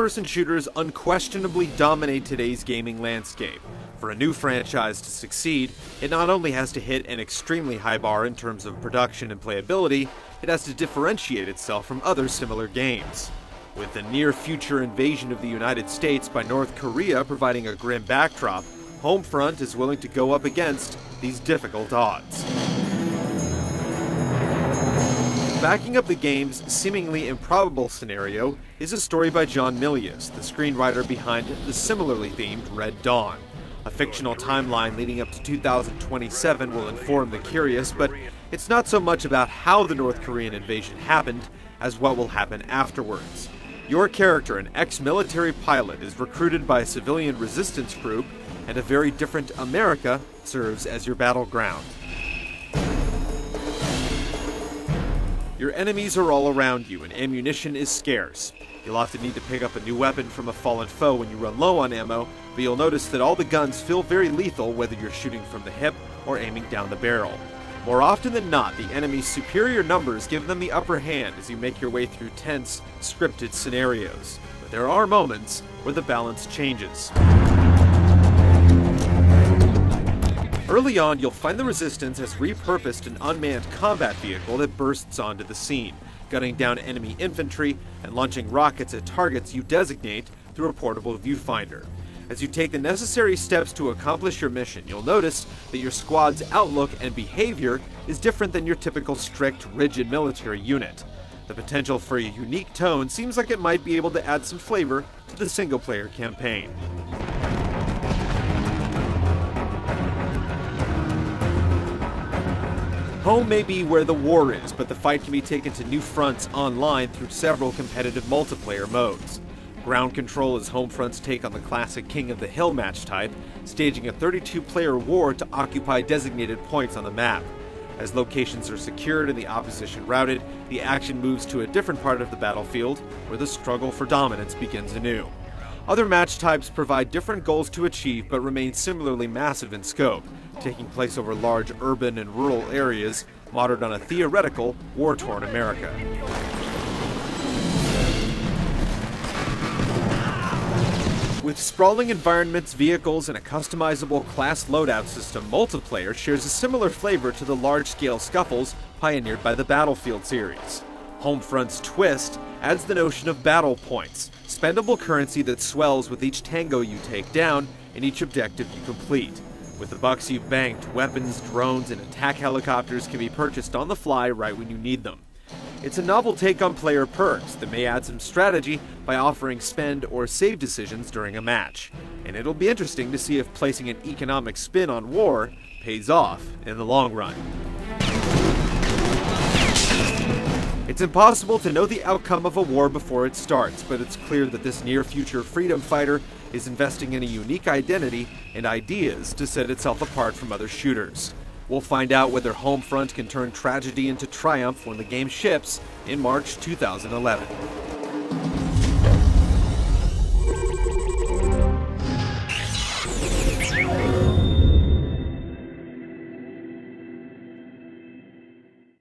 first-person shooters unquestionably dominate today's gaming landscape. For a new franchise to succeed, it not only has to hit an extremely high bar in terms of production and playability, it has to differentiate itself from other similar games. With the near-future invasion of the United States by North Korea providing a grim backdrop, Homefront is willing to go up against these difficult odds. Backing up the game's seemingly improbable scenario is a story by John Milius, the screenwriter behind the similarly themed Red Dawn. A fictional timeline leading up to 2027 will inform the curious, but it's not so much about how the North Korean invasion happened as what will happen afterwards. Your character, an ex-military pilot, is recruited by a civilian resistance group, and a very different America serves as your battleground. Your enemies are all around you, and ammunition is scarce. You'll often need to pick up a new weapon from a fallen foe when you run low on ammo, but you'll notice that all the guns feel very lethal whether you're shooting from the hip or aiming down the barrel. More often than not, the enemy's superior numbers give them the upper hand as you make your way through tense, scripted scenarios. But there are moments where the balance changes. Early on, you'll find the Resistance has repurposed an unmanned combat vehicle that bursts onto the scene, gunning down enemy infantry and launching rockets at targets you designate through a portable viewfinder. As you take the necessary steps to accomplish your mission, you'll notice that your squad's outlook and behavior is different than your typical strict, rigid military unit. The potential for a unique tone seems like it might be able to add some flavor to the single-player campaign. Home may be where the war is, but the fight can be taken to new fronts online through several competitive multiplayer modes. Ground Control is Homefront's take on the classic King of the Hill match type, staging a 32-player war to occupy designated points on the map. As locations are secured and the opposition routed, the action moves to a different part of the battlefield, where the struggle for dominance begins anew. Other match types provide different goals to achieve but remain similarly massive in scope, taking place over large urban and rural areas, modeled on a theoretical, war-torn America. With sprawling environments, vehicles, and a customizable class loadout system, multiplayer shares a similar flavor to the large-scale scuffles pioneered by the Battlefield series. Homefront's twist adds the notion of battle points, spendable currency that swells with each tango you take down and each objective you complete. With the bucks you've banked, weapons, drones, and attack helicopters can be purchased on the fly right when you need them. It's a novel take on player perks that may add some strategy by offering spend or save decisions during a match. And it'll be interesting to see if placing an economic spin on war pays off in the long run. It's impossible to know the outcome of a war before it starts, but it's clear that this near-future freedom fighter is investing in a unique identity and ideas to set itself apart from other shooters. We'll find out whether Homefront can turn tragedy into triumph when the game ships in March 2011.